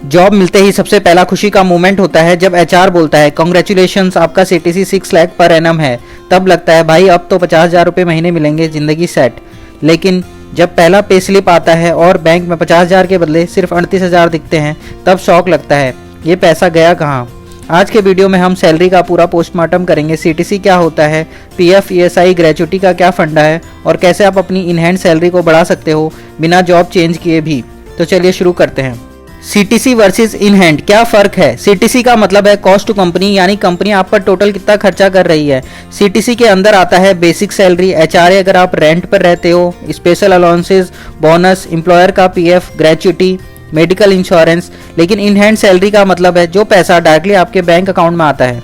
Job मिलते ही सबसे पहला खुशी का मोमेंट होता है जब एचआर बोलता है कांग्रेचुलेशंस, आपका सीटीसी 6 लाख पर एनम है। तब लगता है भाई अब तो 50,000 रुपये महीने मिलेंगे, जिंदगी सेट। लेकिन जब पहला पे स्लिप आता है और बैंक में 50,000 के बदले सिर्फ 38,000 दिखते हैं, तब शौक लगता है ये पैसा गया कहाँ। आज के वीडियो में हम सैलरी का पूरा पोस्टमार्टम करेंगे। सीटीसी क्या होता है, पीएफ, ईएसआई, ग्रेच्युटी का क्या फंडा है और कैसे आप अपनी इन हैंड सैलरी को बढ़ा सकते हो बिना जॉब चेंज किए भी। तो चलिए शुरू करते हैं। सीटीसी वर्सेस इन हैंड, क्या फर्क है। सीटीसी का मतलब है कॉस्ट टू कंपनी, यानी कंपनी आप पर टोटल कितना खर्चा कर रही है। सीटीसी के अंदर आता है बेसिक सैलरी, एचआरए अगर आप रेंट पर रहते हो, स्पेशल अलाउंसेस, बोनस, एम्प्लॉयर का पीएफ, ग्रेच्युटी, मेडिकल इंश्योरेंस। लेकिन इन हैंड सैलरी का मतलब है जो पैसा डायरेक्टली आपके बैंक अकाउंट में आता है।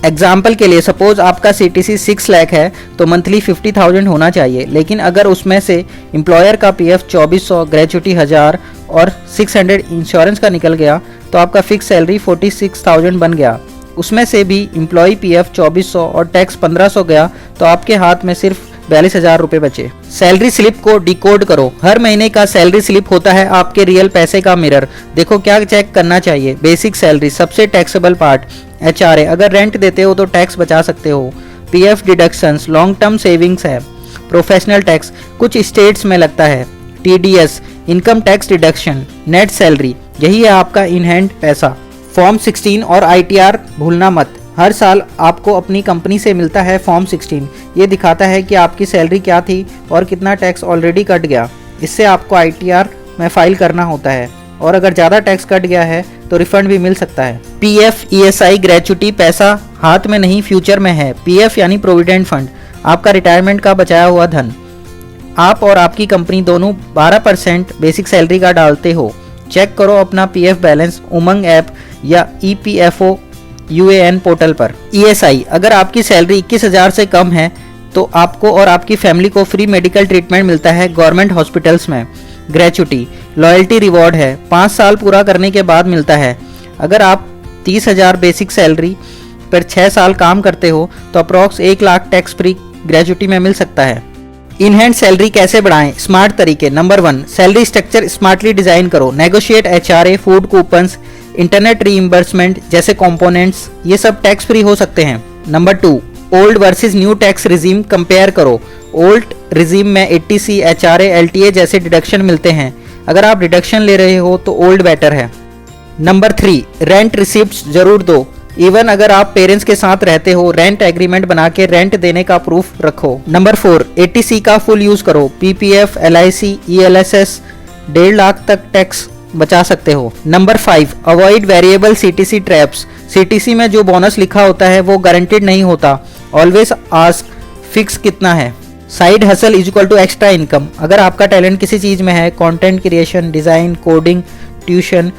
एग्जाम्पल के लिए सपोज आपका सीटीसी 6 लाख है तो मंथली 50,000 होना चाहिए। लेकिन अगर उसमें से एम्प्लॉयर का पीएफ 2400, ग्रेच्युटी 1000 और 600 इंश्योरेंस का निकल गया तो आपका फिक्स सैलरी 46,000 बन गया। उसमें से भी एम्प्लॉय पीएफ 2400 और टैक्स 1500 गया तो आपके हाथ में सिर्फ 42,000 रुपये बचे। सैलरी स्लिप को डिकोड करो। हर महीने का सैलरी स्लिप होता है आपके रियल पैसे का मिरर। देखो क्या चेक करना चाहिए। बेसिक सैलरी, सबसे टैक्सेबल पार्ट। एचआरए, अगर रेंट देते हो तो टैक्स बचा सकते हो। PF deductions, long term savings है। प्रोफेशनल टैक्स, कुछ स्टेट्स में लगता है। TDS, income tax deduction. Net salary, यही है आपका इन हैंड पैसा। फॉर्म 16 और आईटीआर भूलना मत। हर साल आपको अपनी कंपनी से मिलता है फॉर्म 16। ये दिखाता है कि आपकी सैलरी क्या थी और कितना टैक्स ऑलरेडी कट गया। इससे आपको आईटीआर में फाइल करना होता है और अगर ज़्यादा टैक्स कट गया है तो रिफंड भी मिल सकता है। पीएफ, ईएसआई, ग्रेच्युटी पैसा हाथ में नहीं फ्यूचर में है। पीएफ यानी प्रोविडेंट फंड, आपका रिटायरमेंट का बचाया हुआ धन। आप और आपकी कंपनी दोनों 12% बेसिक सैलरी का डालते हो। चेक करो अपना पीएफ बैलेंस उमंग ऐप या ईपीएफओ यूएएन पोर्टल पर। ईएसआई, अगर आपकी सैलरी 21,000 से कम है तो आपको और आपकी फैमिली को फ्री मेडिकल ट्रीटमेंट मिलता है गवर्नमेंट हॉस्पिटल्स में। ग्रेच्युटी, लॉयल्टी रिवॉर्ड है, 5 साल पूरा करने के बाद मिलता है। अगर आप 30,000 बेसिक सैलरी पर 6 साल काम करते हो तो approx 1 lakh tax free gratuity में मिल सकता है। इन हैंड सैलरी कैसे बढ़ाएं, स्मार्ट तरीके। Number 1, salary structure smartly design करो। Negotiate HRA, food coupons, internet reimbursement जैसे कंपोनेंट्स, ये सब टैक्स फ्री हो सकते हैं। Number 2, old versus new tax regime compare करो। ओल्ड रिजीम में 80C, एचआरए, एलटीए जैसे डिडक्शन मिलते हैं। अगर आप डिडक्शन ले रहे हो तो ओल्ड बेटर है। नंबर 3, रेंट रिसिप्ट्स जरूर दो। इवन अगर आप पेरेंट्स के साथ रहते हो, रेंट एग्रीमेंट बना के रेंट देने का प्रूफ रखो। नंबर 4, 80C का फुल यूज करो। पीपीएफ, एलआईसी, ईएलएसएस 1.5 लाख तक टैक्स बचा सकते हो। Number 5, avoid variable CTC traps. CTC में जो बोनस लिखा होता है वो गारंटेड नहीं होता। ऑलवेज आस्क फिक्स कितना है। Side hustle is equal to extra income. अगर आपका टैलेंट किसी चीज में है, content creation, design, coding, tuition,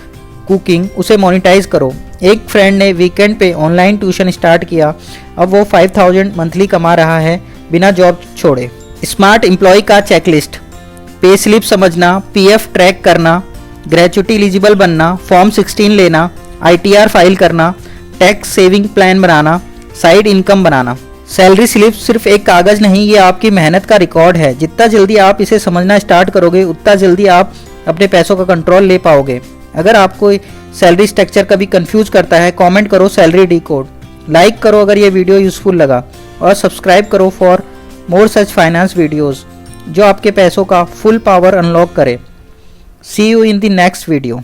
cooking, उसे मोनेटाइज करो। एक फ्रेंड ने वीकेंड पे ऑनलाइन ट्यूशन स्टार्ट किया, अब वो 5,000 मंथली कमा रहा है बिना जॉब छोड़े। स्मार्ट एम्प्लॉय का चेकलिस्ट, पे स्लिप समझना, पीएफ ट्रैक करना, ग्रेच्युटी एलिजिबल बनना, फॉर्म 16 लेना, आईटीआर फाइल करना, टैक्स सेविंग प्लान बनाना, साइड इनकम बनाना। सैलरी स्लिप सिर्फ एक कागज नहीं, ये आपकी मेहनत का रिकॉर्ड है। जितना जल्दी आप इसे समझना स्टार्ट करोगे उतना जल्दी आप अपने पैसों का कंट्रोल ले पाओगे। अगर आपको सैलरी स्ट्रक्चर कभी कंफ्यूज करता है, कमेंट करो सैलरी डिकोड। लाइक करो अगर ये वीडियो यूजफुल लगा और सब्सक्राइब करो for more such finance videos जो आपके पैसों का फुल पावर अनलॉक करे। See you in the next video.